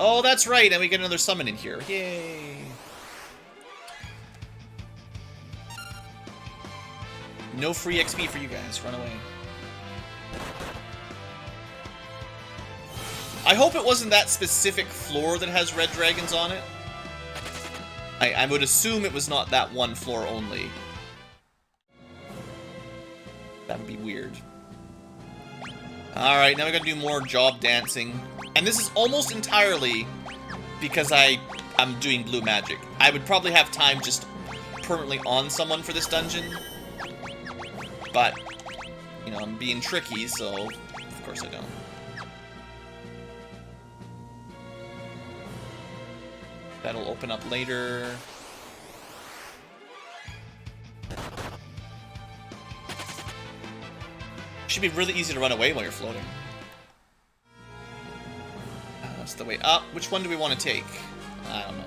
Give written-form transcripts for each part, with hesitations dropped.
Oh, that's right, and we get another summon in here. Yay! No free XP for you guys. Run away. I hope it wasn't that specific floor that has red dragons on it. I would assume it was not that one floor only. That would be weird. Alright, now we gotta do more job dancing. And this is almost entirely because I'm doing blue magic. I would probably have time just permanently on someone for this dungeon. But, you know, I'm being tricky, so of course I don't. That'll open up later. Should be really easy to run away while you're floating. That's the way up. Which one do we want to take? I don't know.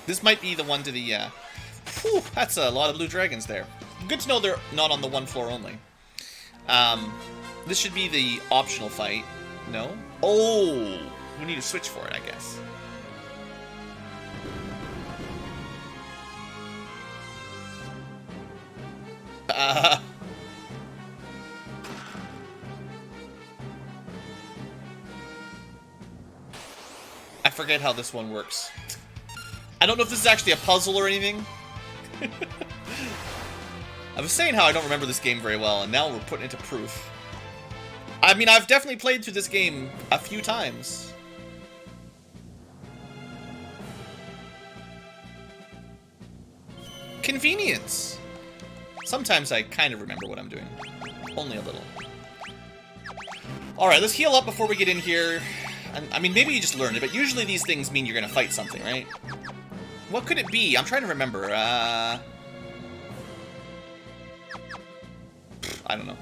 This might be the one to the, whew, that's a lot of blue dragons there. Good to know they're not on the one floor only. This should be the optional fight. No? Oh! We need to switch for it, I guess. I forget how this one works. I don't know if this is actually a puzzle or anything. I was saying how I don't remember this game very well, and now we're putting it to proof. I mean, I've definitely played through this game a few times. Convenience! Sometimes I kind of remember what I'm doing. Only a little. Alright, let's heal up before we get in here. And, I mean, maybe you just learned it, but usually these things mean you're gonna fight something, right? What could it be? I'm trying to remember. I don't know.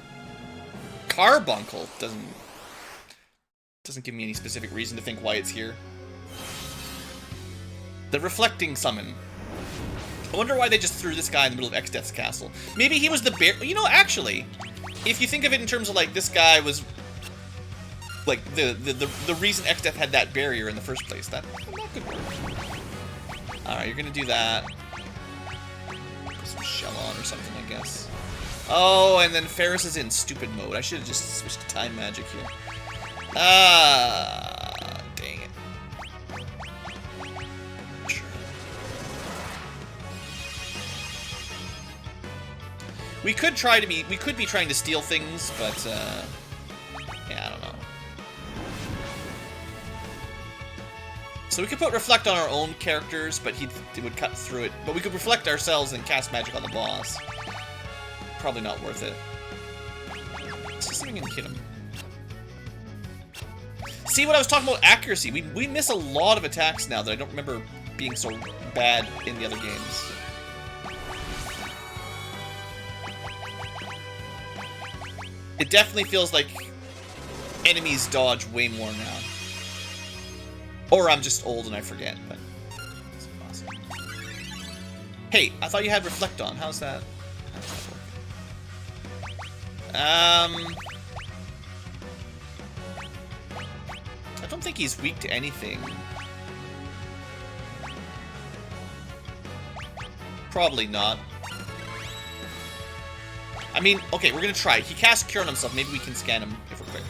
Carbuncle doesn't give me any specific reason to think why it's here. The reflecting summon. I wonder why they just threw this guy in the middle of X-Death's castle. Maybe he was the bear. You know, actually, if you think of it in terms of like this guy was like the reason X-Death had that barrier in the first place, that could work. All right, you're gonna do that. Put some shell on or something, I guess. Oh, and then Ferris is in stupid mode. I should have just switched to time magic here. Ah, dang it. Sure. We could be trying to steal things, but yeah, I don't know. So we could put reflect on our own characters, but he would cut through it. But we could reflect ourselves and cast magic on the boss. Probably not worth it. Let's just see if we can hit him. See what I was talking about? Accuracy. We miss a lot of attacks now that I don't remember being so bad in the other games. It definitely feels like enemies dodge way more now. Or I'm just old and I forget, but it's possible. Hey, I thought you had reflect on. How's that? I don't think he's weak to anything. Probably not. I mean, okay, we're gonna try. He casts Cure on himself. Maybe we can scan him if we're quick.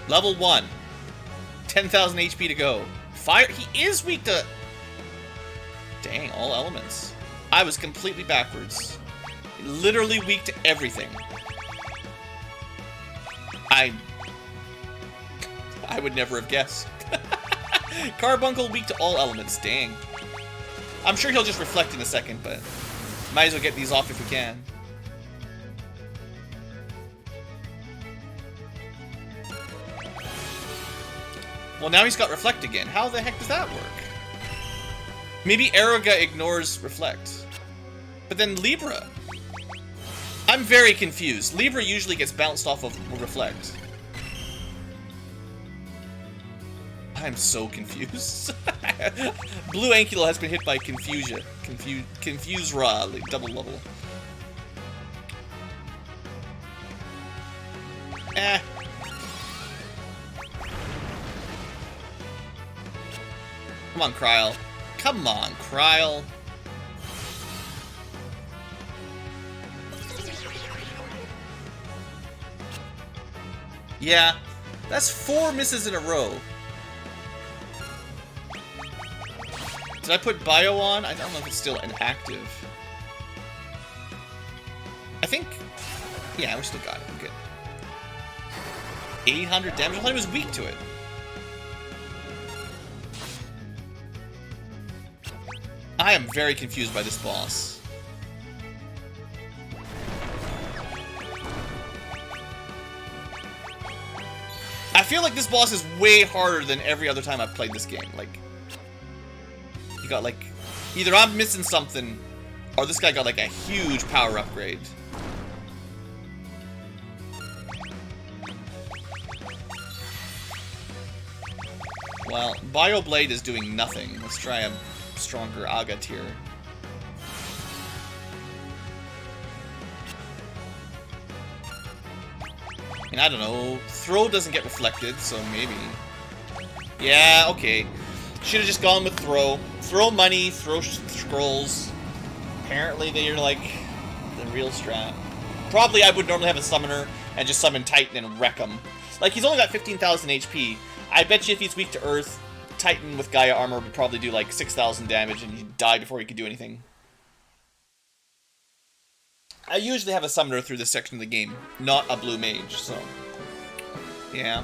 Level 1. 10,000 HP to go. Fire. He is weak to... Dang, all elements. I was completely backwards. Literally weak to everything. I would never have guessed. Carbuncle weak to all elements. Dang. I'm sure he'll just reflect in a second, but might as well get these off if we can. Well, now he's got reflect again. How the heck does that work? Maybe Aeroga ignores reflect. But then Libra. I'm very confused. Libra usually gets bounced off of reflect. I'm so confused. BlueAnkylo has been hit by Confusia. Confuse Ra, like double level. Come on, Kryl. Come on, Kryl. Yeah, that's 4 misses in a row. Did I put bio on? I don't know if it's still inactive. I think... Yeah, we still got it. We're good. 800 damage? I thought he was weak to it. I am very confused by this boss. I feel like this boss is way harder than every other time I've played this game. Like, you got like, either I'm missing something, or this guy got like a huge power upgrade. Well, Bioblade is doing nothing. Let's try a stronger Aga tier. And I don't know, throw doesn't get reflected, so maybe. Yeah, okay. Should have just gone with throw. Throw money, throw scrolls. Apparently they're like the real strat. Probably I would normally have a summoner and just summon Titan and wreck him. Like, he's only got 15,000 HP. I bet you if he's weak to Earth, Titan with Gaia armor would probably do like 6,000 damage and he'd die before he could do anything. I usually have a summoner through this section of the game, not a blue mage, so... Yeah.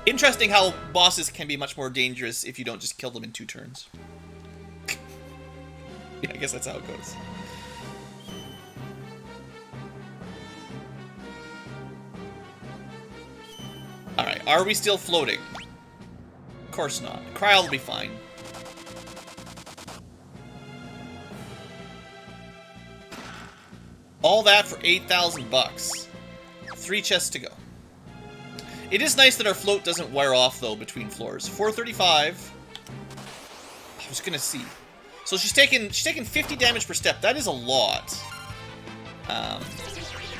Interesting how bosses can be much more dangerous if you don't just kill them in 2 turns. Yeah, I guess that's how it goes. Alright, are we still floating? Of course not. Kryl will be fine. All that for 8,000 bucks. 3 chests to go. It is nice that our float doesn't wear off, though, between floors. 435. I was gonna see. So she's taking 50 damage per step. That is a lot.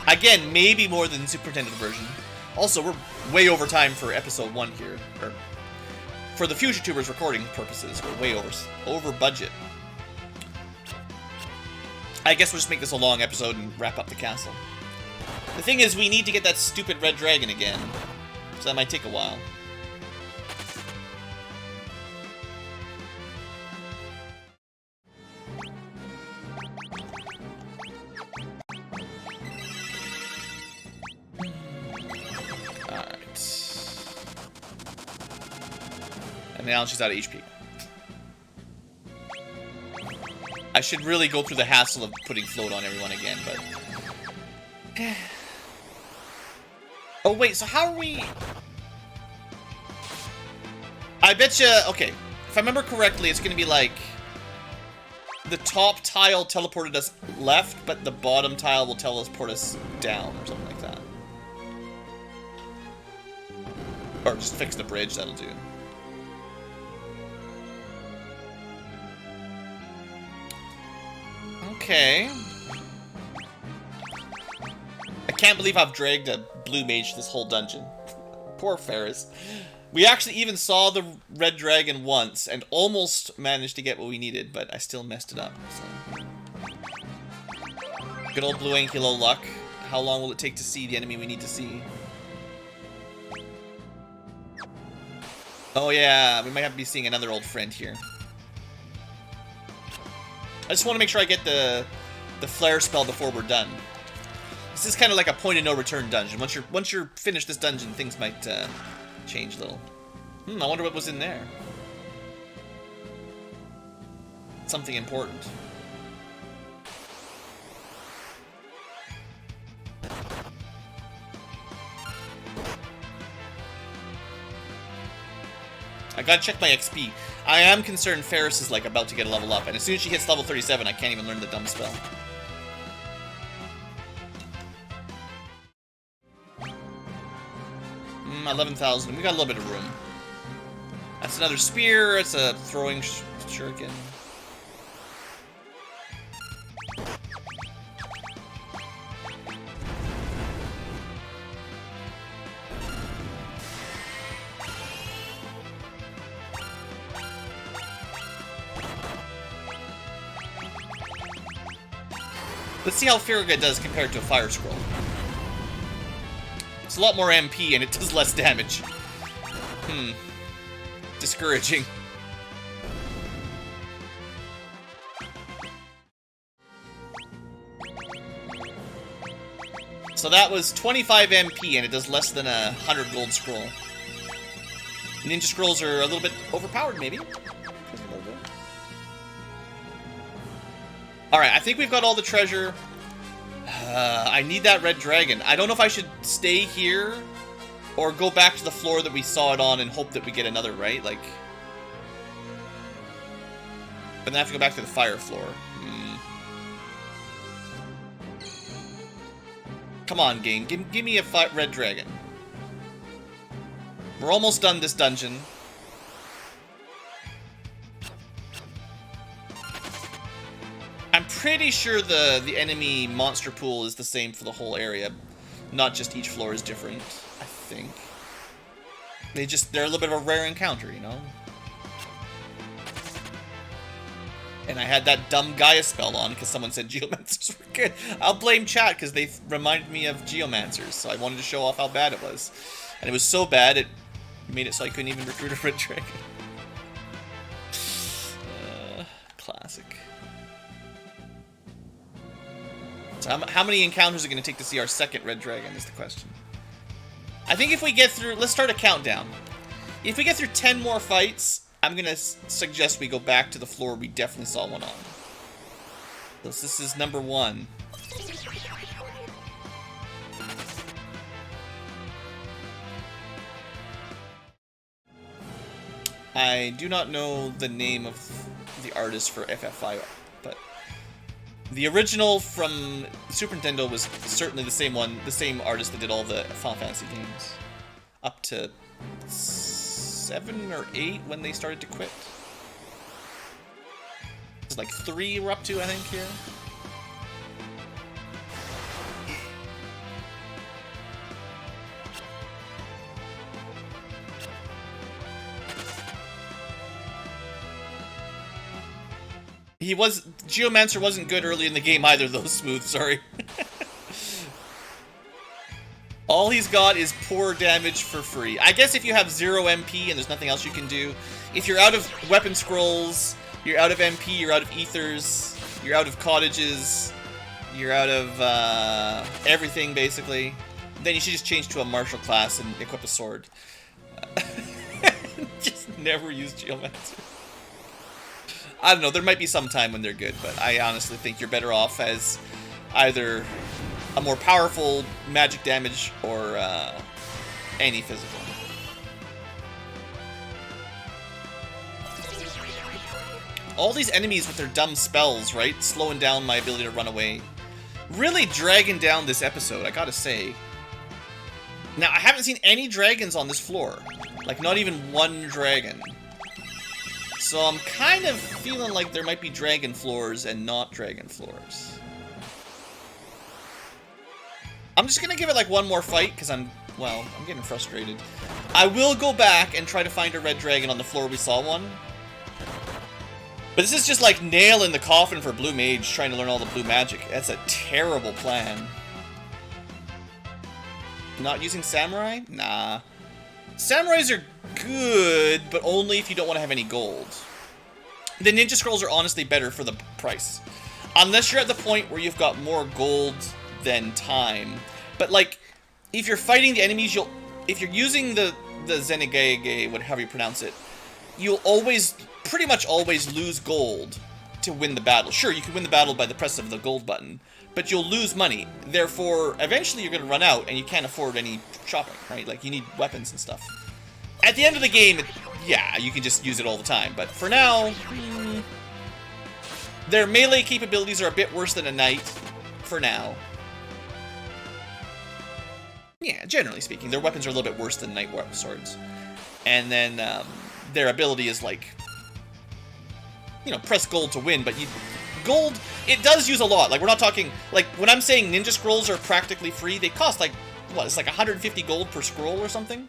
Again, maybe more than the Superintendent version. Also, we're way over time for episode 1 here. Or, for the Future Tubers recording purposes, we're way over budget. I guess we'll just make this a long episode and wrap up the castle. The thing is, we need to get that stupid red dragon again. So that might take a while. Alright. And now she's out of HP. I should really go through the hassle of putting float on everyone again, but... Oh, wait, so how are we... I betcha... Okay, if I remember correctly, it's gonna be like... The top tile teleported us left, but the bottom tile will teleport us down, or something like that. Or just fix the bridge, that'll do. Okay. I can't believe I've dragged a blue mage this whole dungeon. Poor Ferris. We actually even saw the red dragon once and almost managed to get what we needed, but I still messed it up. So. Good old BlueAnkylo luck. How long will it take to see the enemy we need to see? Oh yeah, we might have to be seeing another old friend here. I just want to make sure I get the flare spell before we're done. This is kind of like a point of no return dungeon. Once you're finished this dungeon, things might change a little. I wonder what was in there. Something important. I gotta check my XP. I am concerned Ferris is like about to get a level up, and as soon as she hits level 37, I can't even learn the dumb spell. 11,000. We got a little bit of room. That's another spear. It's a throwing shuriken. Let's see how Farragut does compared to a Fire Scroll. It's a lot more MP and it does less damage. Discouraging. So that was 25 MP and it does less than a 100 gold scroll. Ninja scrolls are a little bit overpowered, maybe? Just a little bit. Alright, I think we've got all the treasure. I need that red dragon. I don't know if I should stay here or go back to the floor that we saw it on and hope that we get another, right? Like... But then I have to go back to the fire floor. Come on, game. Give me a red dragon. We're almost done this dungeon. I'm pretty sure the enemy monster pool is the same for the whole area. Not just each floor is different, I think. They're a little bit of a rare encounter, you know? And I had that dumb Gaia spell on because someone said Geomancers were good. I'll blame chat because they reminded me of Geomancers, so I wanted to show off how bad it was. And it was so bad, it made it so I couldn't even recruit a red dragon. Classic. So how many encounters are going to take to see our second red dragon is the question. I think if we get through... Let's start a countdown. If we get through 10 more fights... I'm going to suggest we go back to the floor we definitely saw one on. So this is number 1. I do not know the name of the artist for FFV, but the original from Super Nintendo was certainly the same one, the same artist that did all the Final Fantasy games. Up to 7 or 8 when they started to quit. It's like 3 we're up to, I think, here. Geomancer wasn't good early in the game either, though. Smooth, sorry. All he's got is poor damage for free. I guess if you have 0 MP and there's nothing else you can do, if you're out of weapon scrolls, you're out of MP, you're out of ethers, you're out of cottages, you're out of everything, basically, then you should just change to a martial class and equip a sword. Just never use Geomancer. I don't know, there might be some time when they're good, but I honestly think you're better off as either a more powerful magic damage or any physical. All these enemies with their dumb spells, right? Slowing down my ability to run away. Really dragging down this episode, I gotta say. Now, I haven't seen any dragons on this floor. Like, not even one dragon. So I'm kind of feeling like there might be dragon floors and not dragon floors. I'm just gonna give it like one more fight, because I'm getting frustrated. I will go back and try to find a red dragon on the floor we saw one. But this is just like nail in the coffin for Blue Mage trying to learn all the blue magic. That's a terrible plan. Not using Samurai? Nah. Samurais are good, but only if you don't want to have any gold. The Ninja Scrolls are honestly better for the price. Unless you're at the point where you've got more gold than time. But like, if you're fighting the enemies, if you're using the Zenigage, whatever you pronounce it, you'll pretty much always lose gold to win the battle. Sure, you can win the battle by the press of the gold button, but you'll lose money. Therefore, eventually you're going to run out and you can't afford any shopping, right? Like, you need weapons and stuff. At the end of the game, yeah, you can just use it all the time. But for now, their melee capabilities are a bit worse than a knight, for now. Yeah, generally speaking, their weapons are a little bit worse than knight swords. And then their ability is like, you know, press gold to win, but gold, it does use a lot. Like, we're not talking, like, when I'm saying Ninja Scrolls are practically free, they cost like, what, it's like 150 gold per scroll or something?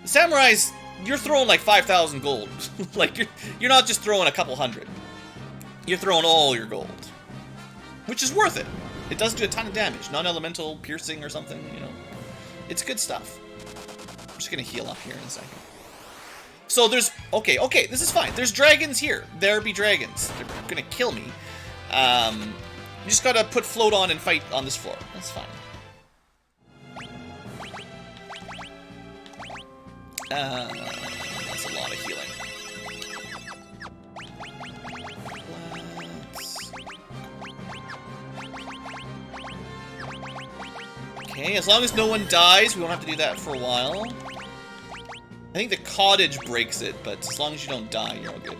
The Samurais, you're throwing like 5,000 gold. Like, you're not just throwing a couple hundred. You're throwing all your gold. Which is worth it. It does do a ton of damage. Non-elemental piercing or something, you know. It's good stuff. I'm just gonna heal up here in a second. So there's... Okay, this is fine. There's dragons here. There be dragons. They're gonna kill me. You just gotta put float on and fight on this floor. That's fine. That's a lot of healing. Okay, as long as no one dies, we won't have to do that for a while. I think the cottage breaks it, but as long as you don't die, you're all good.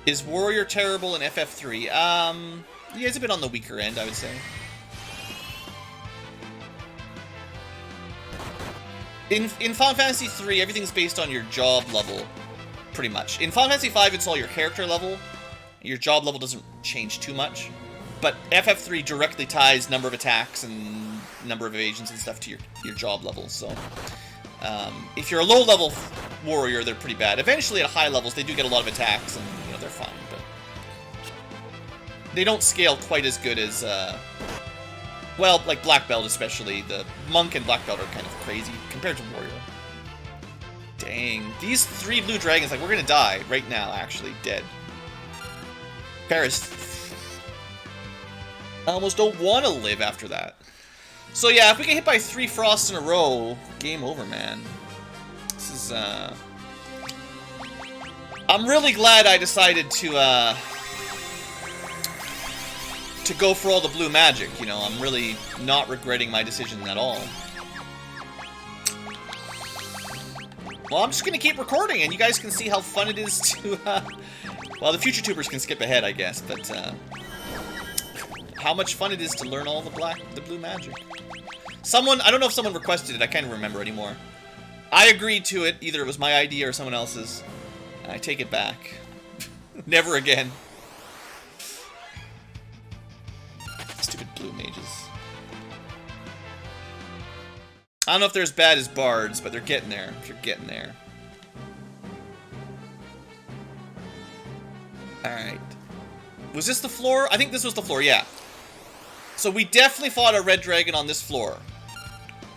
Is Warrior terrible in FF3? Yeah, it's a bit on the weaker end, I would say. In Final Fantasy 3, everything's based on your job level, pretty much. In Final Fantasy 5, it's all your character level. Your job level doesn't change too much. But FF3 directly ties number of attacks and number of evasions and stuff to your job level. So if you're a low-level warrior, they're pretty bad. Eventually, at high levels, they do get a lot of attacks, and you know they're fine. But they don't scale quite as good as, well, like Black Belt especially. The Monk and Black Belt are kind of crazy compared to Warrior. Dang, these 3 blue dragons, like we're gonna die right now. Actually, dead. Paris. I almost don't want to live after that. So yeah, if we get hit by 3 frosts in a row, game over, man. This is, I'm really glad I decided to go for all the blue magic, you know. I'm really not regretting my decision at all. Well, I'm just gonna keep recording, and you guys can see how fun it is to, well, the future tubers can skip ahead, I guess, but, how much fun it is to learn all the blue magic. Someone, I don't know if someone requested it, I can't remember anymore. I agreed to it, either it was my idea or someone else's. I take it back. Never again. Stupid blue mages. I don't know if they're as bad as bards, but they're getting there. They're getting there. Alright. Was this the floor? I think this was the floor, yeah. So we definitely fought a red dragon on this floor.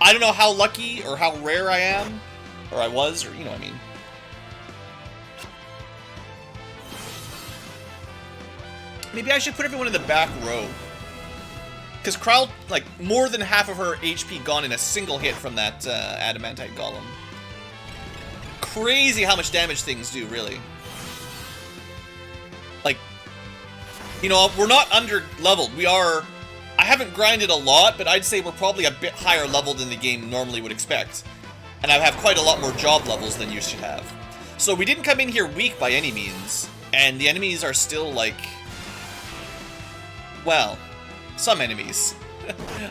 I don't know how lucky or how rare I am, or I was, or you know what I mean. Maybe I should put everyone in the back row. Because Krowd, like, more than half of her HP gone in a single hit from that adamantite golem. Crazy how much damage things do, really. Like, you know, we're not under-leveled. We are... I haven't grinded a lot, but I'd say we're probably a bit higher level than the game normally would expect. And I have quite a lot more job levels than you should have. So we didn't come in here weak by any means. And the enemies are still, like... Well, some enemies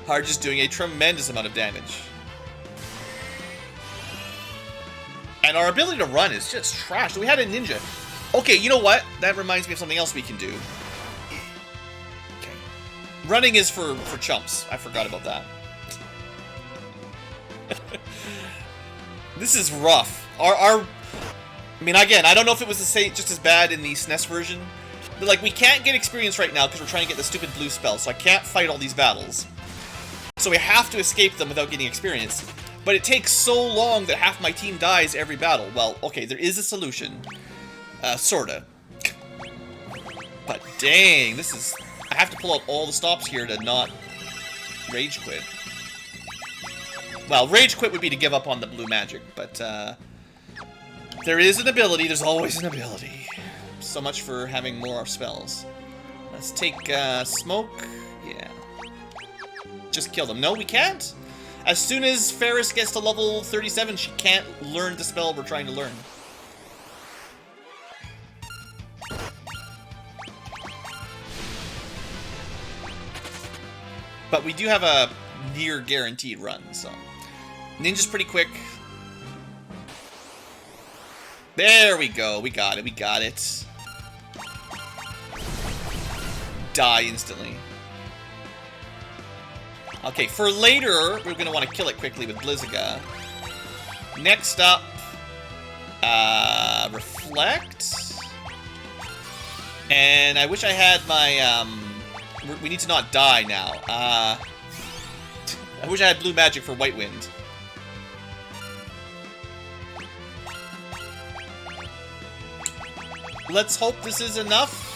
are just doing a tremendous amount of damage. And our ability to run is just trash. We had a ninja. Okay, you know what? That reminds me of something else we can do. Running is for chumps. I forgot about that. This is rough. I mean, again, I don't know if it was the same, just as bad in the SNES version. But, like, we can't get experience right now because we're trying to get the stupid blue spell, so I can't fight all these battles. So we have to escape them without getting experience. But it takes so long that half my team dies every battle. Well, okay, there is a solution. Sorta. But dang, this is... I have to pull out all the stops here to not rage quit. Well, rage quit would be to give up on the blue magic, but there is an ability. There's always an ability. So much for having more spells. Let's take smoke. Yeah. Just kill them. No, we can't. As soon as Ferris gets to level 37, she can't learn the spell we're trying to learn. But we do have a near guaranteed run, so. Ninja's pretty quick. There we go. We got it. We got it. Die instantly. Okay, for later, we're going to want to kill it quickly with Blizzaga. Next up, Reflect. And I wish I had my, we need to not die now. I wish I had blue magic for White Wind. Let's hope this is enough.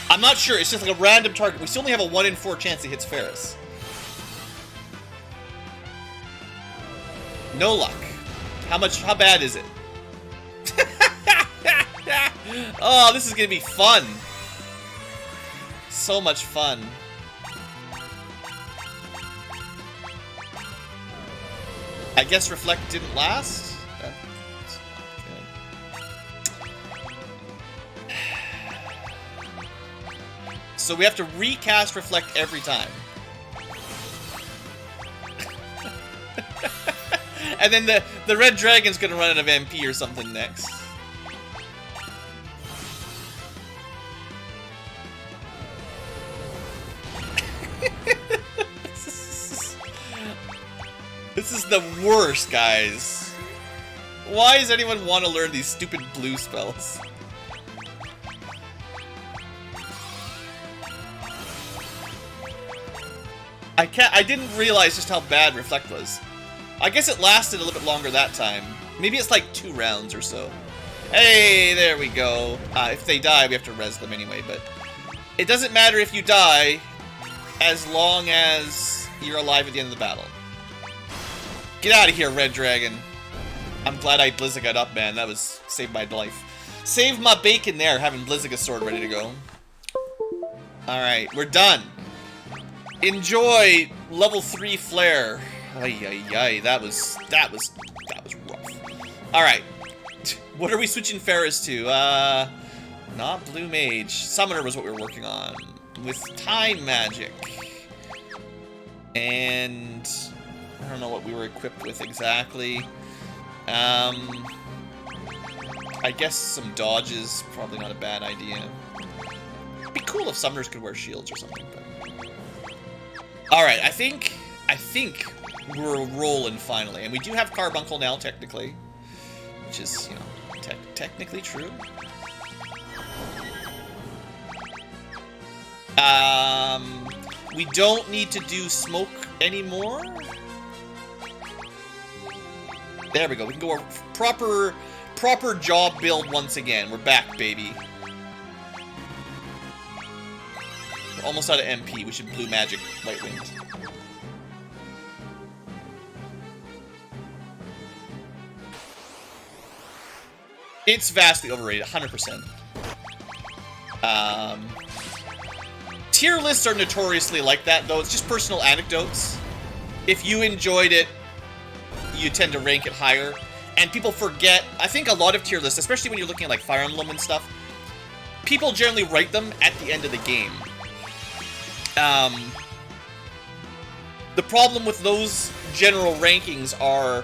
I'm not sure, it's just like a random target. We still only have a 1 in 4 chance it hits Ferris. No luck. How bad is it? Oh, this is gonna be fun. So much fun. I guess Reflect didn't last? That's not good. So we have to recast Reflect every time. And then the red dragon's gonna run out of MP or something next. This is the worst, guys. Why does anyone want to learn these stupid blue spells? I didn't realize just how bad Reflect was. I guess it lasted a little bit longer that time. Maybe it's like 2 rounds or so. Hey, there we go. If they die, we have to res them anyway, but it doesn't matter if you die as long as you're alive at the end of the battle. Get out of here, Red Dragon. I'm glad I Blizzagot up, man. That was saved my life. Saved my bacon there, having Blizzagot sword ready to go. Alright, we're done. Enjoy level 3 flare. Ay, ay, ay, that was rough. Alright. What are we switching Ferris to? Not Blue Mage. Summoner was what we were working on. With Time Magic. And I don't know what we were equipped with exactly. I guess some dodges, probably not a bad idea. It'd be cool if summoners could wear shields or something, but... Alright, I think we're rolling finally. And we do have Carbuncle now, technically. Which is, you know, technically true. We don't need to do smoke anymore. There we go. We can go proper job build once again. We're back, baby. We're almost out of MP. We should blue magic White Wind. It's vastly overrated, 100%. Tier lists are notoriously like that, though. It's just personal anecdotes. If you enjoyed it, you tend to rank it higher. And people forget, I think a lot of tier lists, especially when you're looking at like Fire Emblem and stuff, people generally write them at the end of the game. The problem with those general rankings are,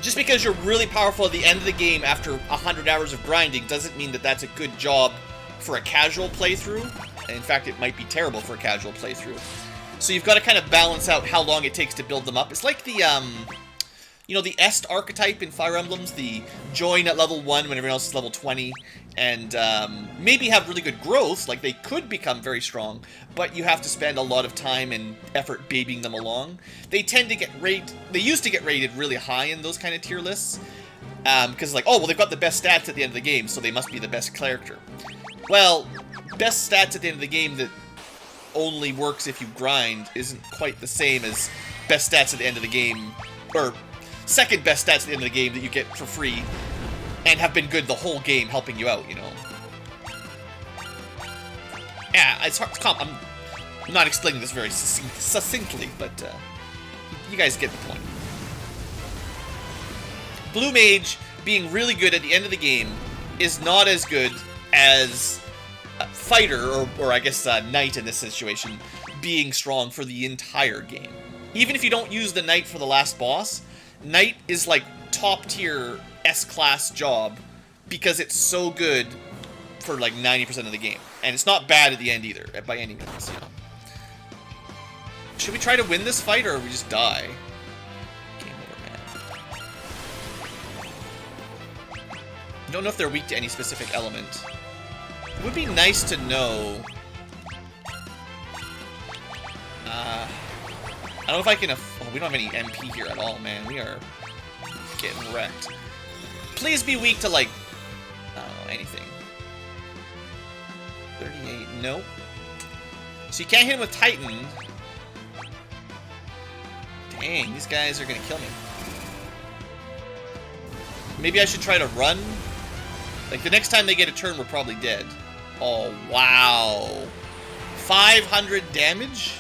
just because you're really powerful at the end of the game after 100 hours of grinding doesn't mean that that's a good job for a casual playthrough. In fact, it might be terrible for a casual playthrough. So you've got to kind of balance out how long it takes to build them up. It's like the, you know, the Est archetype in Fire Emblems, the join at level 1 when everyone else is level 20, and maybe have really good growth, like they could become very strong, but you have to spend a lot of time and effort babying them along. They tend to get they used to get rated really high in those kind of tier lists, because like, oh, well, they've got the best stats at the end of the game, so they must be the best character. Well, best stats at the end of the game that only works if you grind isn't quite the same as best stats at the end of the game, or second best stats at the end of the game that you get for free and have been good the whole game helping you out, you know. Yeah, it's hard. I'm not explaining this very succinctly, but you guys get the point. Blue Mage being really good at the end of the game is not as good as Fighter, or I guess Knight in this situation, being strong for the entire game. Even if you don't use the Knight for the last boss, Knight is like top tier S-class job because it's so good for like 90% of the game. And it's not bad at the end either, by any means, you know. Should we try to win this fight, or we just die? Game over, man. Don't know if they're weak to any specific element. It would be nice to know. I don't know if I can... Oh, we don't have any MP here at all, man. We are getting wrecked. Please be weak to, like... I don't know, anything. 38, nope. So you can't hit him with Titan. Dang, these guys are gonna kill me. Maybe I should try to run? Like, the next time they get a turn, we're probably dead. Oh, wow. 500 damage?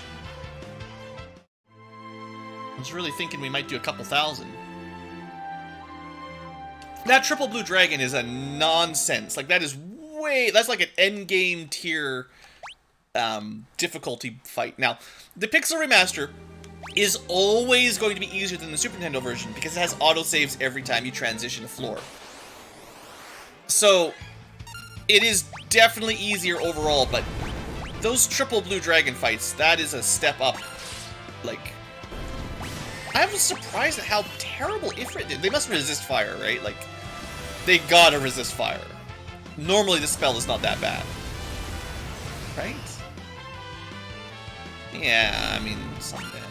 I was really thinking we might do a couple thousand. That triple blue dragon is a nonsense. Like, that is way... That's like an endgame tier difficulty fight. Now, the Pixel Remaster is always going to be easier than the Super Nintendo version because it has autosaves every time you transition a floor. So, it is definitely easier overall, but those triple blue dragon fights, that is a step up. Like, I was surprised at how terrible Ifrit did. They must resist fire, right? Like, they gotta resist fire. Normally, the spell is not that bad. Right? Yeah, I mean, some damage.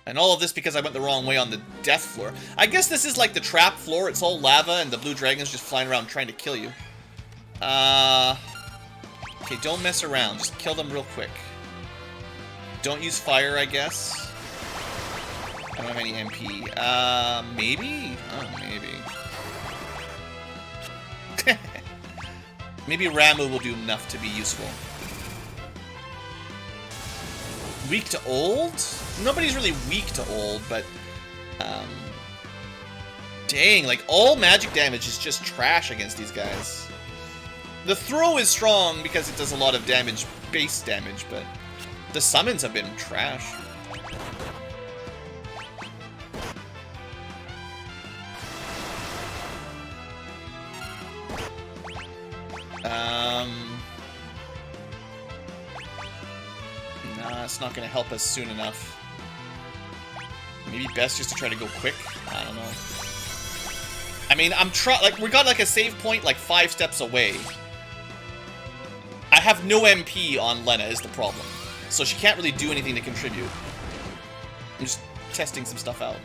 And all of this because I went the wrong way on the death floor. I guess this is like the trap floor. It's all lava and the blue dragon's just flying around trying to kill you. Okay, don't mess around. Just kill them real quick. Don't use fire, I guess. I don't have any MP. Maybe? Oh, maybe. Maybe Ramu will do enough to be useful. Weak to old? Nobody's really weak to old, but... dang, like, all magic damage is just trash against these guys. The throw is strong because it does a lot of damage, base damage, but the summons have been trash. Nah, it's not gonna help us soon enough. Maybe best just to try to go quick? I don't know. I mean, like, we got like a save point like 5 steps away. I have no MP on Lena is the problem. So she can't really do anything to contribute. I'm just testing some stuff out.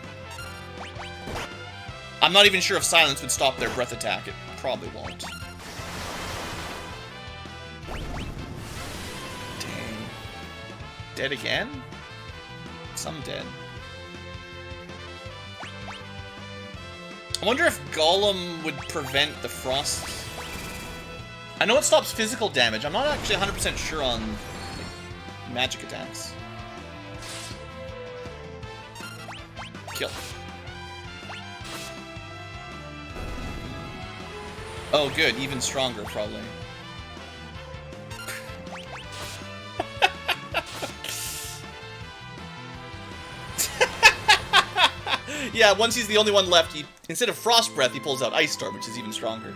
I'm not even sure if silence would stop their breath attack. It probably won't. Dead again? Some dead. I wonder if Golem would prevent the frost. I know it stops physical damage. I'm not actually 100% sure on like, magic attacks. Kill. Oh, good. Even stronger, probably. Yeah, once he's the only one left, instead of Frost Breath, he pulls out Ice Storm, which is even stronger.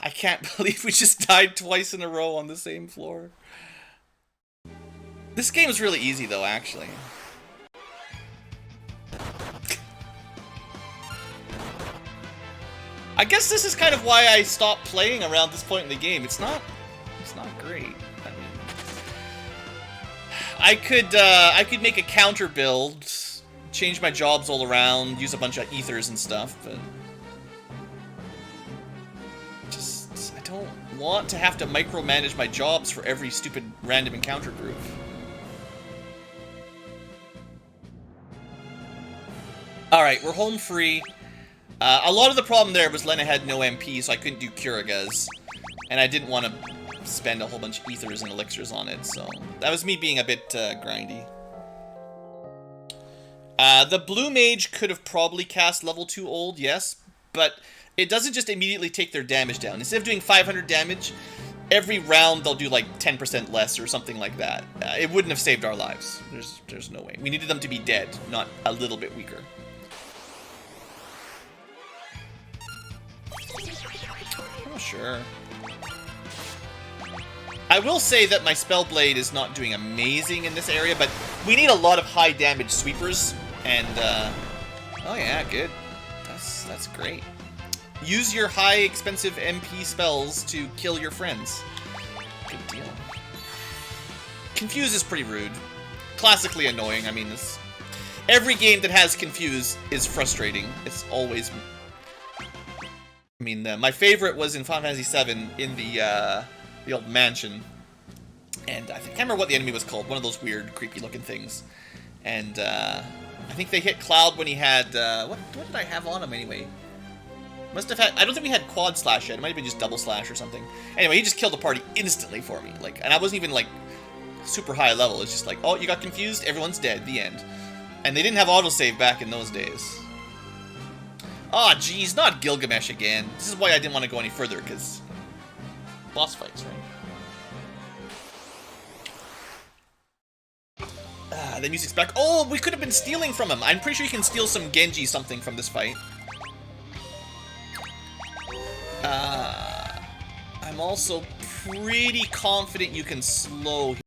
I can't believe we just died twice in a row on the same floor. This game is really easy, though, actually. I guess this is kind of why I stopped playing around this point in the game. It's not great. I mean, I could make a counter build, change my jobs all around, use a bunch of ethers and stuff, but just I don't want to have to micromanage my jobs for every stupid random encounter group. Alright, we're home free. A lot of the problem there was Lena had no MP, so I couldn't do Kuragaz. And I didn't want to spend a whole bunch of ethers and elixirs on it, so that was me being a bit grindy. The blue mage could have probably cast level 2 old, yes, but it doesn't just immediately take their damage down. Instead of doing 500 damage, every round they'll do like 10% less or something like that. It wouldn't have saved our lives. There's no way. We needed them to be dead, not a little bit weaker. Oh, sure. I will say that my Spellblade is not doing amazing in this area, but we need a lot of high damage sweepers And, oh yeah, good. That's great. Use your high expensive MP spells to kill your friends. Good deal. Confuse is pretty rude. Classically annoying. I mean, every game that has Confuse is frustrating. It's always... I mean, my favorite was in Final Fantasy VII in the old mansion. And I can't remember what the enemy was called. One of those weird, creepy-looking things. And I think they hit Cloud when he had... what did I have on him anyway? Must have had... I don't think we had quad slash yet. It might have been just double slash or something. Anyway, he just killed the party instantly for me. Like, and I wasn't even, like, super high level. It's just like, oh, you got confused? Everyone's dead. The end. And they didn't have autosave back in those days. Aw, oh, geez. Not Gilgamesh again. This is why I didn't want to go any further, because... boss fights, right? The music's back. Oh, we could have been stealing from him. I'm pretty sure you can steal some Genji something from this fight. I'm also pretty confident you can slow him.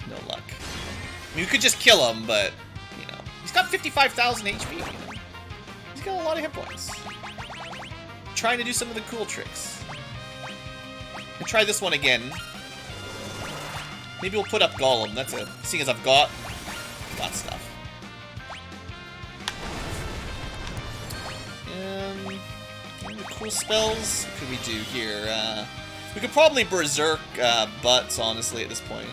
No luck. I mean, you could just kill him, but, you know. He's got 55,000 HP, you know. He's got a lot of hit points. Trying to do some of the cool tricks. I'll try this one again. Maybe we'll put up Golem. That's it. Seeing as I've got stuff. Any cool spells? What could we do here? We could probably Berserk Butts, honestly, at this point.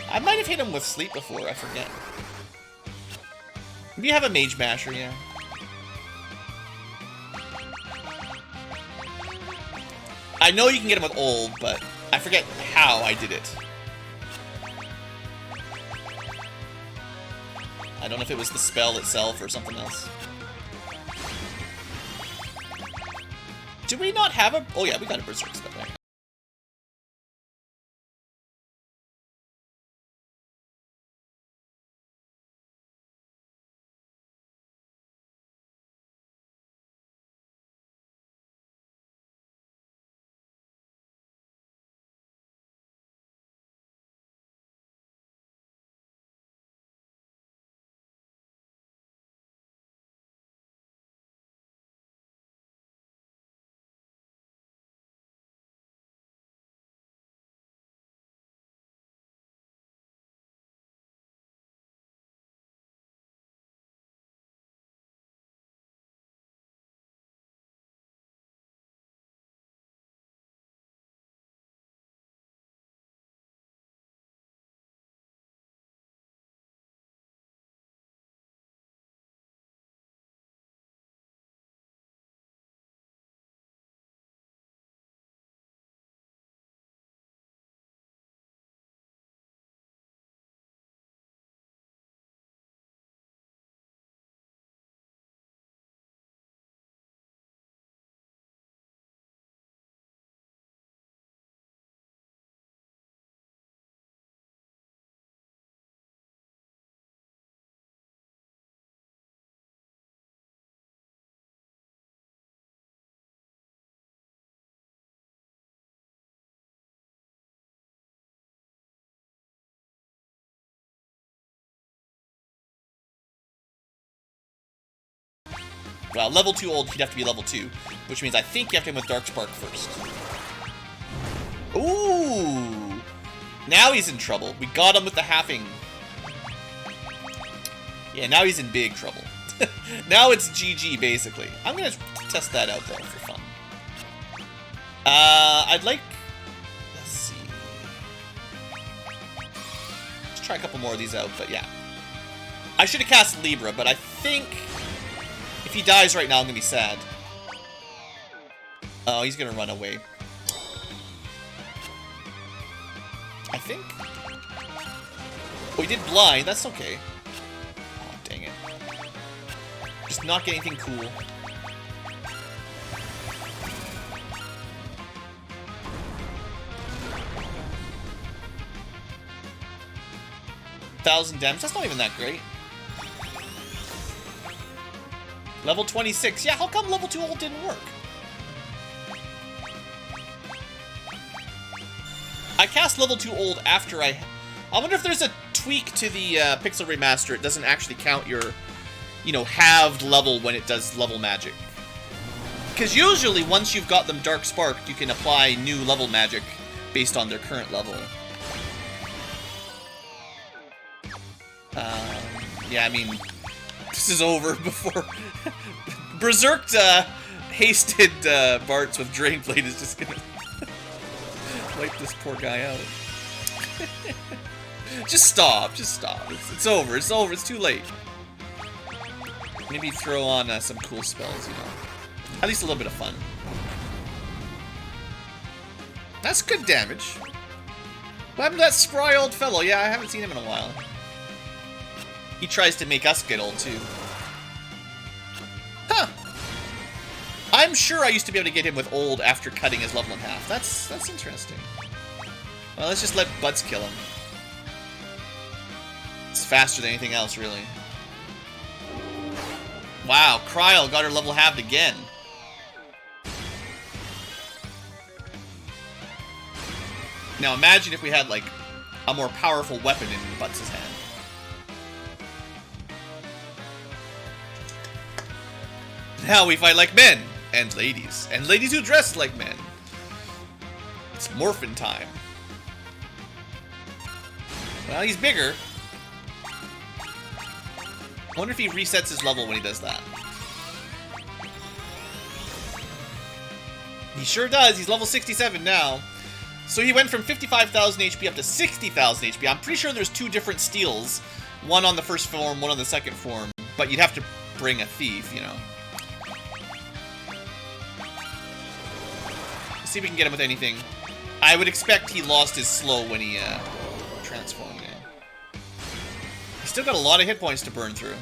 I might have hit him with Sleep before, I forget. Maybe you have a Mage Masher, yeah. I know you can get him with Old, but I forget how I did it. I don't know if it was the spell itself or something else. Did we not have a... Oh yeah, we got a Berserk spell, right? Well, level 2 old, he'd have to be level 2, which means I think you have to hit him with Dark Spark first. Ooh! Now he's in trouble. We got him with the halving. Yeah, now he's in big trouble. Now it's GG, basically. I'm gonna test that out, though, for fun. I'd like... Let's see. Let's try a couple more of these out, but yeah. I should have cast Libra, but I think... If he dies right now, I'm gonna be sad. Oh, he's gonna run away. I think. Oh, he did blind. That's okay. Oh, dang it. Just not get anything cool. $1,000 damage. That's not even that great. Level 26. Yeah, how come level 2 ult didn't work? I cast level 2 old after I wonder if there's a tweak to the Pixel Remaster. It doesn't actually count your, you know, halved level when it does level magic. Because usually, once you've got them Dark Sparked, you can apply new level magic based on their current level. Yeah, I mean, this is over before... Berserked, hasted Bartz with Drain Blade is just gonna... wipe this poor guy out. Just stop. Just stop. It's over. It's over. It's too late. Maybe throw on some cool spells, you know. At least a little bit of fun. That's good damage. What happened to that spry old fellow? Yeah, I haven't seen him in a while. He tries to make us get old, too. Huh. I'm sure I used to be able to get him with old after cutting his level in half. That's interesting. Well, let's just let Butts kill him. It's faster than anything else, really. Wow, Kryl got her level halved again. Now imagine if we had, like, a more powerful weapon in Butts' hand. Now we fight like men. And ladies. And ladies who dress like men. It's morphin' time. Well, he's bigger. I wonder if he resets his level when he does that. He sure does. He's level 67 now. So he went from 55,000 HP up to 60,000 HP. I'm pretty sure there's 2 different steals. One on the first form, one on the second form. But you'd have to bring a thief, you know. Let's see if we can get him with anything. I would expect he lost his slow when he transformed. He's still got a lot of hit points to burn through.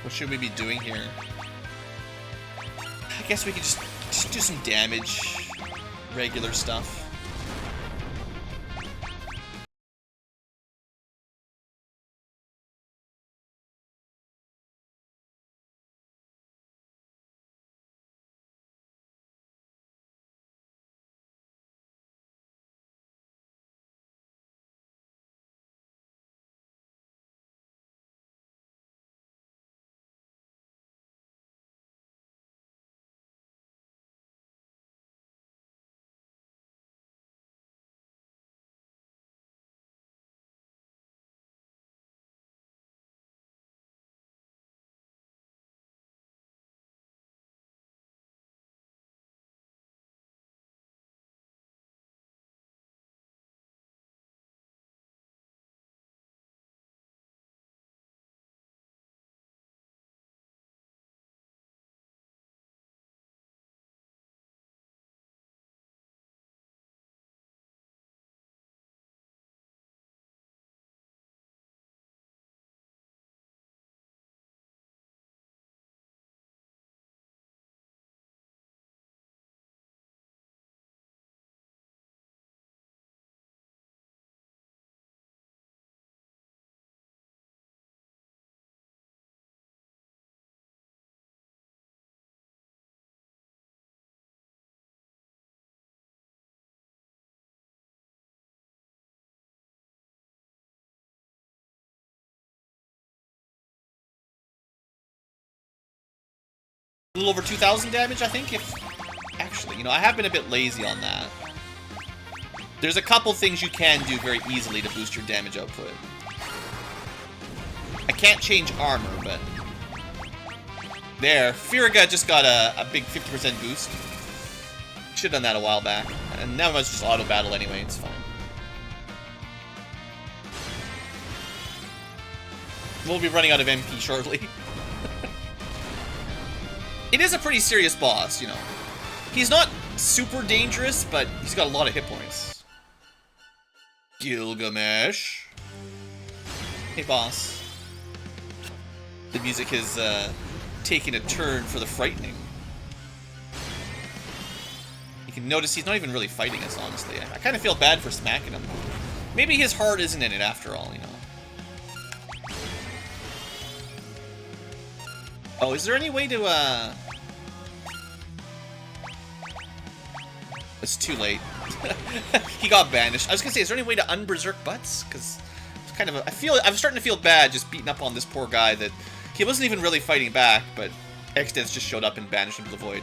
What should we be doing here? I guess we could just do some damage. Regular stuff. A little over 2,000 damage, I think. If actually, you know, I have been a bit lazy on that. There's a couple things you can do very easily to boost your damage output. I can't change armor, but... There. Firaga just got a big 50% boost. Should have done that a while back. And now it's just auto battle anyway, it's fine. We'll be running out of MP shortly. It is a pretty serious boss, you know. He's not super dangerous, but he's got a lot of hit points. Gilgamesh. Hey, boss. The music has taken a turn for the frightening. You can notice he's not even really fighting us, honestly. I kind of feel bad for smacking him. Maybe his heart isn't in it after all, you know. Oh, is there any way to, It's too late. He got banished. I was gonna say, is there any way to unberserk butts? Because it's kind of I'm starting to feel bad just beating up on this poor guy that he wasn't even really fighting back, but Extents just showed up and banished him to the void.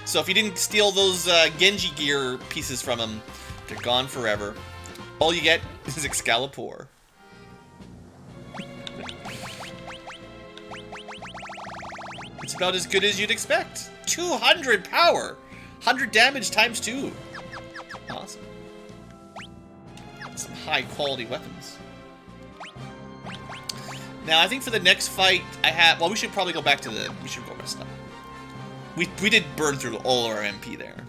So if you didn't steal those Genji gear pieces from him, they're gone forever. All you get is Excalibur. It's about as good as you'd expect. 200 power! 100 damage times 2. Awesome. Some high quality weapons. Now, I think for the next fight, well, we should probably go back to we should go rest up. We did burn through all our MP there.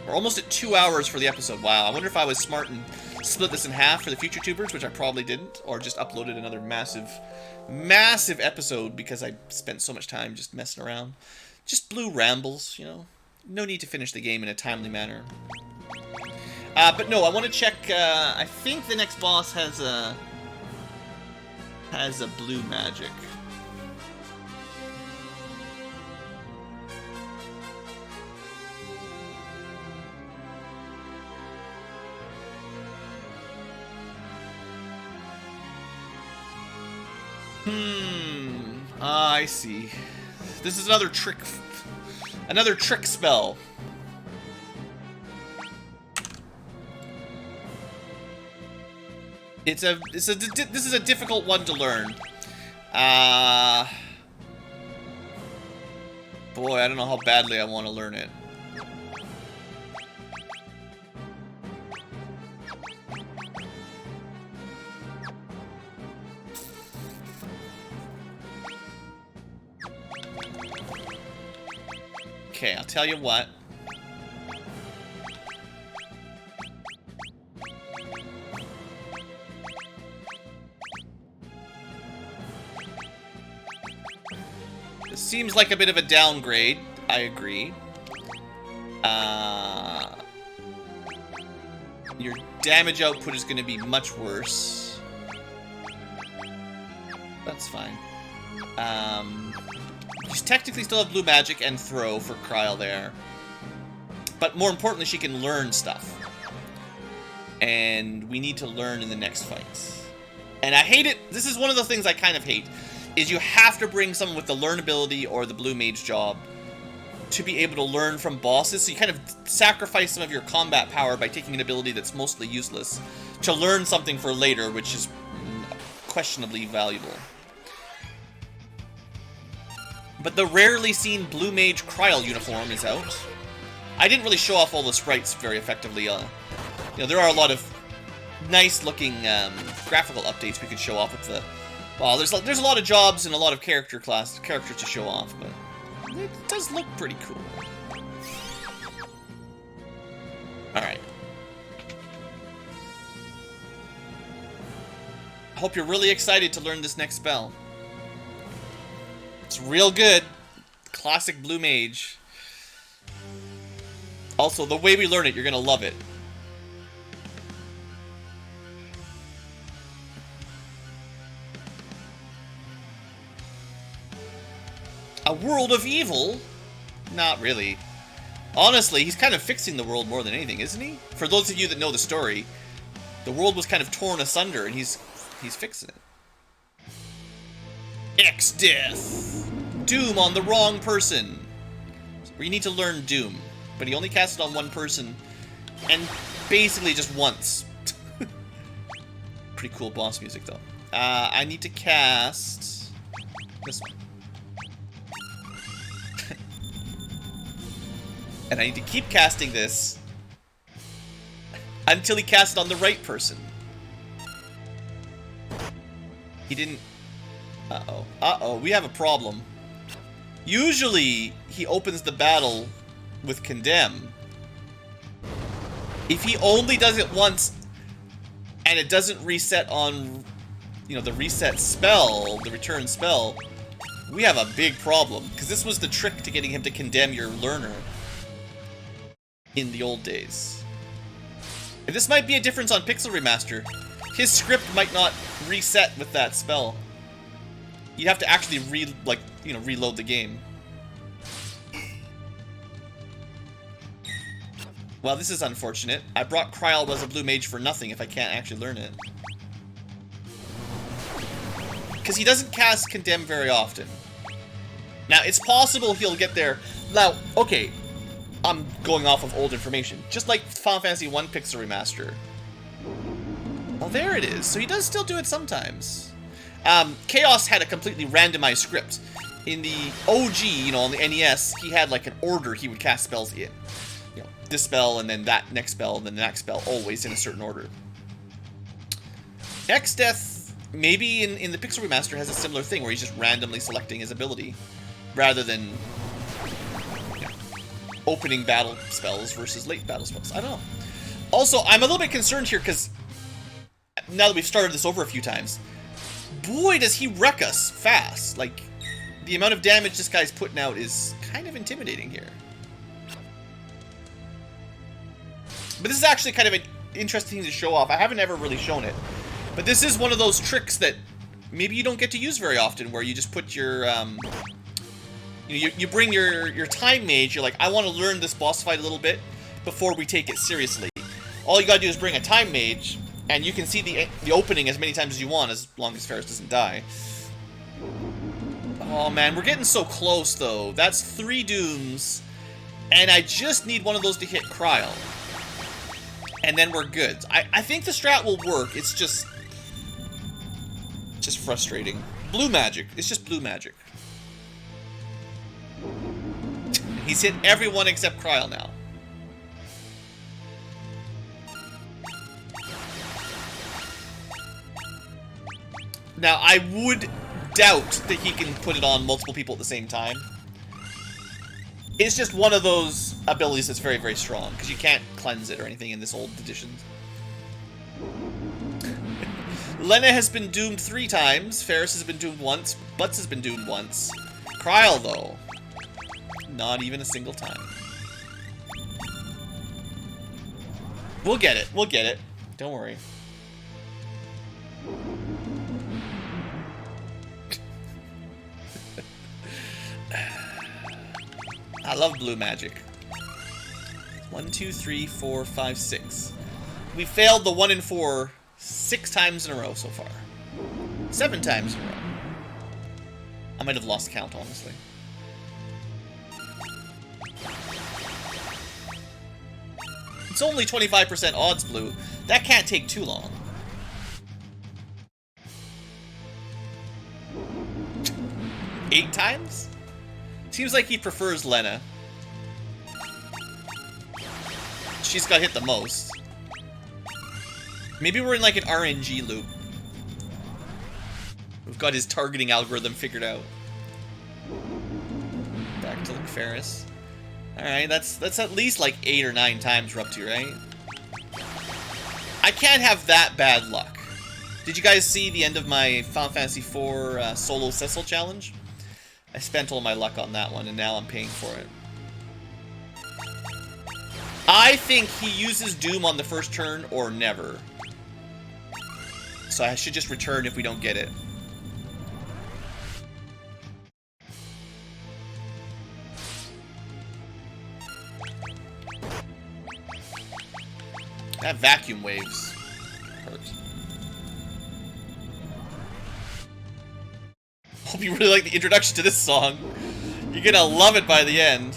We're almost at 2 hours for the episode. Wow, I wonder if I was smart and split this in half for the future tubers, which I probably didn't, or just uploaded another massive episode because I spent so much time just messing around. Just blue rambles, you know. No need to finish the game in a timely manner. But no, I want to check, I think the next boss has a blue magic. I see. This is another trick spell. This is a difficult one to learn. Boy, I don't know how badly I want to learn it. Okay, I'll tell you what. This seems like a bit of a downgrade. I agree. Your damage output is going to be much worse. That's fine. You technically still have blue magic and throw for Kryl there. But more importantly, she can learn stuff. And we need to learn in the next fights. And I hate it. This is one of the things I kind of hate. Is you have to bring someone with the learn ability or the blue mage job to be able to learn from bosses. So you kind of sacrifice some of your combat power by taking an ability that's mostly useless to learn something for later, which is questionably valuable. But the rarely seen Blue Mage Kryl uniform is out. I didn't really show off all the sprites very effectively. You know, there are a lot of nice-looking graphical updates we could show off with the... Well, there's a lot of jobs and a lot of characters to show off, but it does look pretty cool. All right. I hope you're really excited to learn this next spell. It's real good. Classic Blue Mage. Also, the way we learn it, you're gonna love it. A world of evil? Not really. Honestly, he's kind of fixing the world more than anything, isn't he? For those of you that know the story, the world was kind of torn asunder, and he's fixing it. X-Death! Doom on the wrong person. Where you need to learn Doom. But he only cast it on one person. And basically just once. Pretty cool boss music, though. I need to cast this one. And I need to keep casting this until he casts it on the right person. He didn't... Uh-oh. Uh-oh, we have a problem. Usually, he opens the battle with Condemn. If he only does it once, and it doesn't reset on, you know, the reset spell, the return spell, we have a big problem. Because this was the trick to getting him to condemn your learner in the old days. And this might be a difference on Pixel Remaster. His script might not reset with that spell. You'd have to actually reload the game. Well, this is unfortunate. I brought Kryl as a blue mage for nothing if I can't actually learn it. Because he doesn't cast Condemn very often. Now, it's possible he'll get there. Now, okay, I'm going off of old information. Just like Final Fantasy 1 Pixel Remaster. Well, there it is. So he does still do it sometimes. Chaos had a completely randomized script. In the OG, you know, on the NES, he had like an order he would cast spells in. You know, this spell, and then that next spell, and then the next spell, always in a certain order. X-Death, maybe in the Pixel Remaster, has a similar thing where he's just randomly selecting his ability, rather than opening battle spells versus late battle spells. I don't know. Also, I'm a little bit concerned here, because now that we've started this over a few times, boy, does he wreck us fast. Like, the amount of damage this guy's putting out is kind of intimidating here. But this is actually kind of an interesting thing to show off. I haven't ever really shown it. But this is one of those tricks that maybe you don't get to use very often, where you just put your, you bring your time mage, you're like, I want to learn this boss fight a little bit before we take it seriously. All you gotta do is bring a time mage, and you can see the opening as many times as you want, as long as Ferris doesn't die. Oh man, we're getting so close though. That's 3 dooms, and I just need one of those to hit Kryl. And then we're good. I think the strat will work, it's just frustrating. Blue magic, it's just blue magic. He's hit everyone except Kryl now. Now, I would doubt that he can put it on multiple people at the same time. It's just one of those abilities that's very, very strong, because you can't cleanse it or anything in this old edition. Lena has been doomed 3 times, Ferris has been doomed once, Butts has been doomed once. Kryl, though, not even a single time. We'll get it, we'll get it. Don't worry. I love blue magic. 1, 2, 3, 4, 5, 6. We failed the 1 in 4 6 times in a row so far. 7 times in a row. I might have lost count, honestly. It's only 25% odds, Blue. That can't take too long. Eight times? Seems like he prefers Lena. She's got hit the most. Maybe we're in like an RNG loop. We've got his targeting algorithm figured out. Back to Ferris. Alright, that's at least like 8 or 9 times we're up to, right? I can't have that bad luck. Did you guys see the end of my Final Fantasy IV solo Cecil challenge? I spent all my luck on that one, and now I'm paying for it. I think he uses Doom on the first turn or never. So I should just return if we don't get it. That vacuum waves hurt. Hope you really like the introduction to this song. You're gonna love it by the end.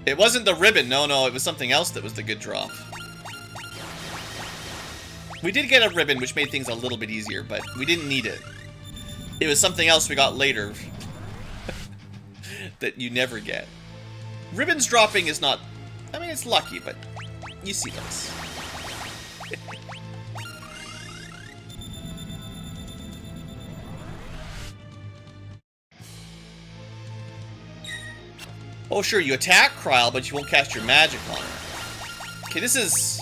It wasn't the ribbon. No, it was something else that was the good drop. We did get a ribbon, which made things a little bit easier, but we didn't need it. It was something else we got later that you never get. Ribbons dropping is not... I mean, it's lucky, but you see those. Oh, sure, you attack Kryl, but you won't cast your magic on her. Okay, this is...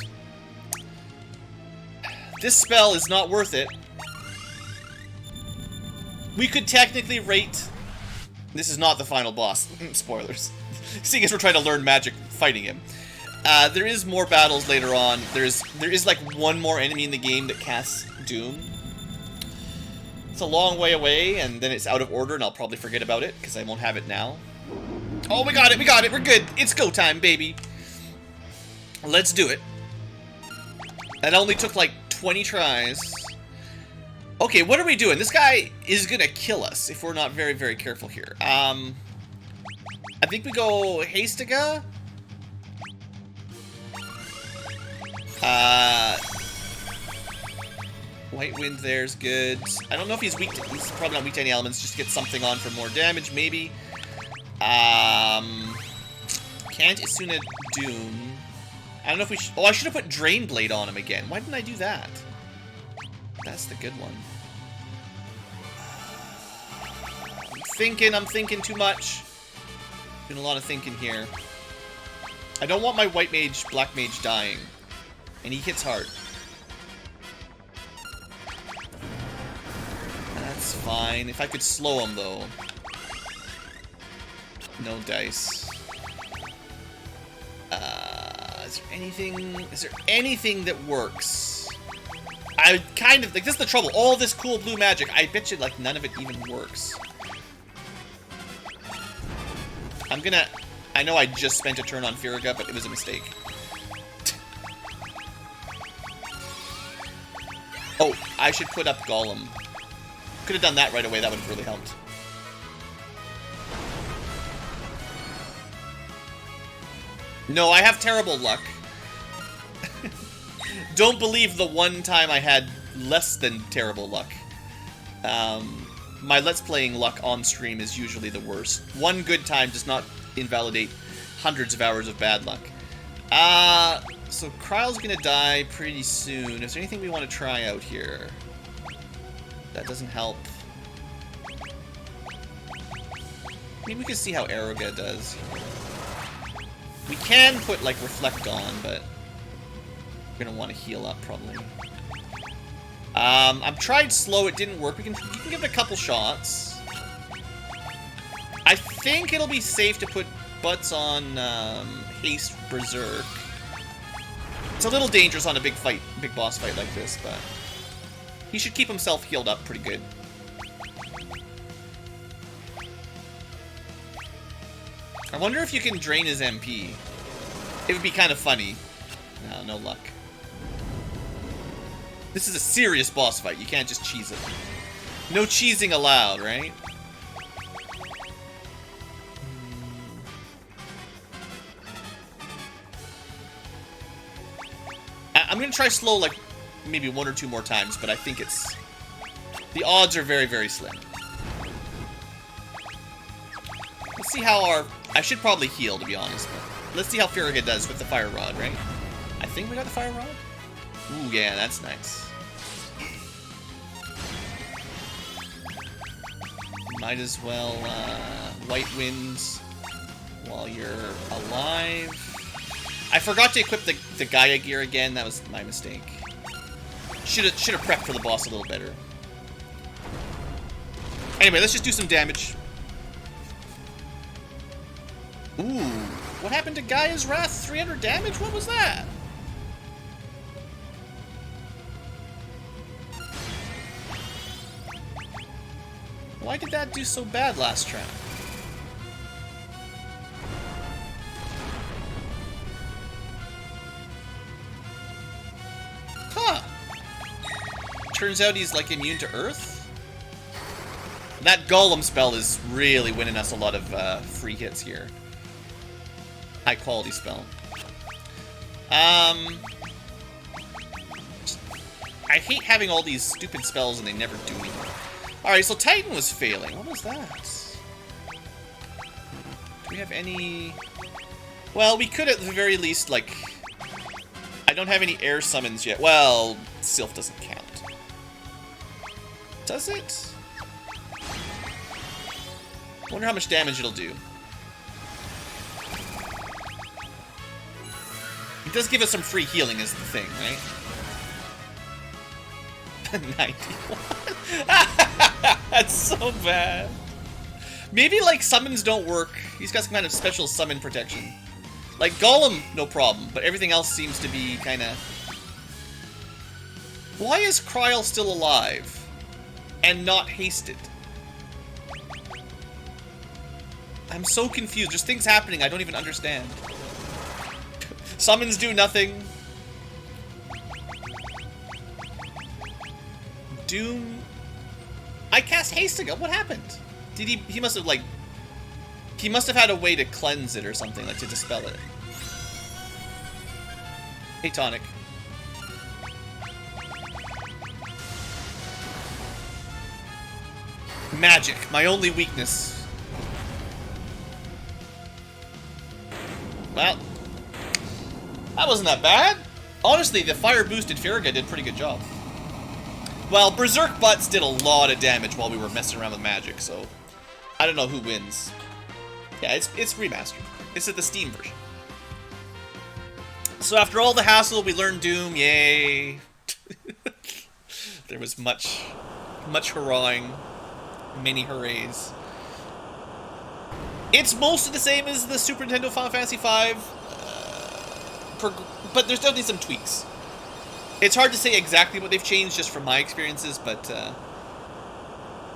This spell is not worth it. We could technically rate... This is not the final boss. Spoilers. Seeing as we're trying to learn magic fighting him. There is more battles later on. There is like one more enemy in the game that casts Doom. It's a long way away, and then it's out of order, and I'll probably forget about it, because I won't have it now. Oh, we got it, we're good. It's go time, baby. Let's do it. That only took like 20 tries. Okay, what are we doing? This guy is gonna kill us if we're not very, very careful here. I think we go Hastiga. White Wind there's good. I don't know if he's weak to... He's probably not weak to any elements, just to get something on for more damage, maybe. Can't Isuna Doom. I don't know if we should... Oh, I should have put Drain Blade on him again. Why didn't I do that? That's the good one. I'm thinking too much. Doing a lot of thinking here. I don't want my White Mage, Black Mage dying. And he hits hard. That's fine. If I could slow him, though. No dice. Is there anything that works? I kind of, like, this is the trouble. All this cool blue magic, I bet you, like, none of it even works. I know I just spent a turn on Firaga, but it was a mistake. Oh, I should put up Golem. Could have done that right away, that would have really helped. No, I have terrible luck. Don't believe the one time I had less than terrible luck. My Let's Playing luck on stream is usually the worst. One good time does not invalidate hundreds of hours of bad luck. So Kryl's gonna die pretty soon. Is there anything we want to try out here? That doesn't help. Maybe we can see how Aeroga does. We can put, like, Reflect on, but we're gonna want to heal up, probably. I've tried slow, it didn't work. You can give it a couple shots. I think it'll be safe to put Butts on Haste Berserk. It's a little dangerous on a big boss fight like this, but he should keep himself healed up pretty good. I wonder if you can drain his MP. It would be kind of funny. No luck. This is a serious boss fight. You can't just cheese it. No cheesing allowed, right? I'm gonna try slow, like, maybe 1 or 2 more times, but I think it's... The odds are very, very slim. Let's see how our... I should probably heal, to be honest, but let's see how Firaga does with the Fire Rod, right? I think we got the Fire Rod? Ooh, yeah, that's nice. Might as well, White Winds while you're alive. I forgot to equip the Gaia gear again. That was my mistake. Should have prepped for the boss a little better. Anyway, let's just do some damage. Ooh, what happened to Gaia's Wrath? 300 damage? What was that? Why did that do so bad last round? Huh. Turns out he's, like, immune to Earth? That Golem spell is really winning us a lot of free hits here. High quality spell. I hate having all these stupid spells and they never do anything. Alright, so Titan was failing. What was that? Do we have any... Well, we could at the very least, like... I don't have any air summons yet. Well, Sylph doesn't count. Does it? Wonder how much damage it'll do. It does give us some free healing is the thing, right? 91. That's so bad. Maybe, like, summons don't work. He's got some kind of special summon protection. Like, Golem, no problem, but everything else seems to be kind of... Why is Kryl still alive? And not hasted? I'm so confused. There's things happening I don't even understand. Summons do nothing. Doom... I cast haste again. What happened? Did he must have, like... He must have had a way to cleanse it or something, like to dispel it. Hey, Tonic. Magic, my only weakness. Well, that wasn't that bad. Honestly, the fire-boosted Farragut did a pretty good job. Well, Berserk Butts did a lot of damage while we were messing around with magic, so... I don't know who wins. Yeah, it's remastered. It's at the Steam version. So after all the hassle, we learned Doom. Yay! There was much hurrahing. Many hoorays. It's mostly the same as the Super Nintendo Final Fantasy V, but there's definitely some tweaks. It's hard to say exactly what they've changed just from my experiences, but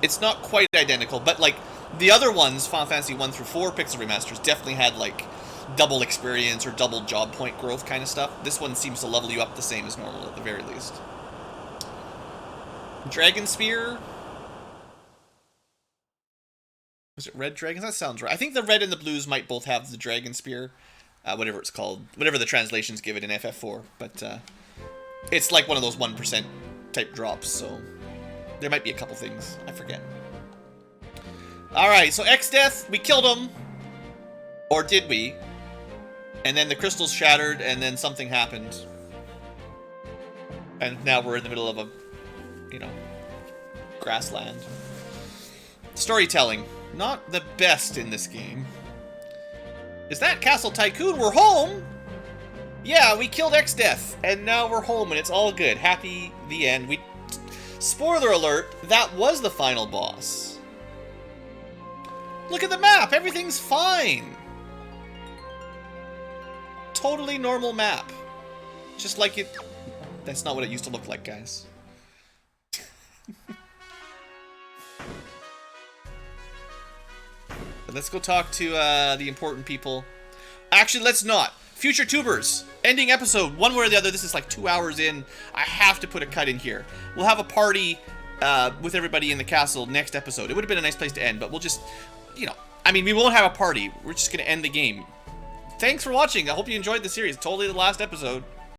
it's not quite identical. But like the other ones, Final Fantasy 1 through 4 Pixel Remasters, definitely had like double experience or double job point growth kind of stuff. This one seems to level you up the same as normal at the very least. Dragon Spear. Was it Red Dragons? That sounds right. I think the red and the blues might both have the Dragon Spear. Whatever it's called. Whatever the translations give it in FF4. But it's like one of those 1% type drops, so there might be a couple things. I forget. Alright, so X-Death, we killed him. Or did we? And then the crystals shattered, and then something happened. And now we're in the middle of a, grassland. Storytelling. Not the best in this game. Is that Castle Tycoon? We're home! Yeah, we killed X-Death, and now we're home, and it's all good. Happy the end. Spoiler alert, that was the final boss. Look at the map! Everything's fine! Totally normal map. Just like it... That's not what it used to look like, guys. Let's go talk to the important people. Actually, let's not. Future tubers. Ending episode. One way or the other. This is like 2 hours in. I have to put a cut in here. We'll have a party with everybody in the castle next episode. It would have been a nice place to end, but we'll just, I mean, we won't have a party. We're just going to end the game. Thanks for watching. I hope you enjoyed the series. Totally the last episode.